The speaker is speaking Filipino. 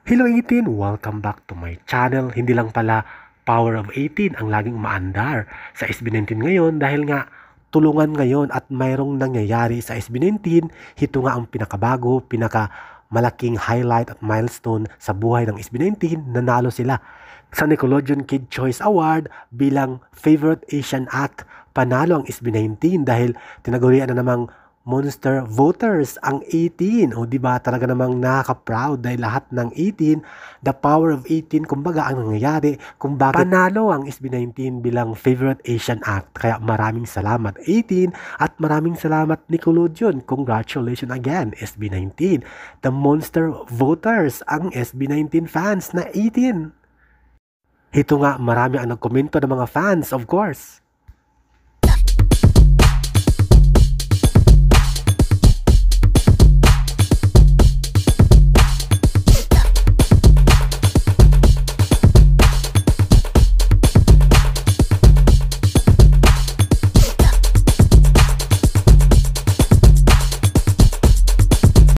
Hello 18! Welcome back to my channel. Hindi lang pala Power of 18 ang laging umaandar sa SB19 ngayon dahil nga tulungan ngayon at mayroong nangyayari sa SB19. Ito nga ang pinakabago, malaking highlight at milestone sa buhay ng SB19. Nanalo sila sa Nickelodeon Kid Choice Award bilang Favorite Asian Act. Panalo ang SB19 dahil tinagurian na namang Monster voters ang 18. O diba talaga namang nakaka-proud dahil lahat ng 18, the power of 18, kumbaga ang nangyayari kung bakit panalo ang SB19 bilang Favorite Asian Act. Kaya maraming salamat 18 at maraming salamat Nickelodeon. Congratulations again SB19. The Monster voters ang SB19 fans na 18. Ito nga marami ang nagkomento ng mga fans of course.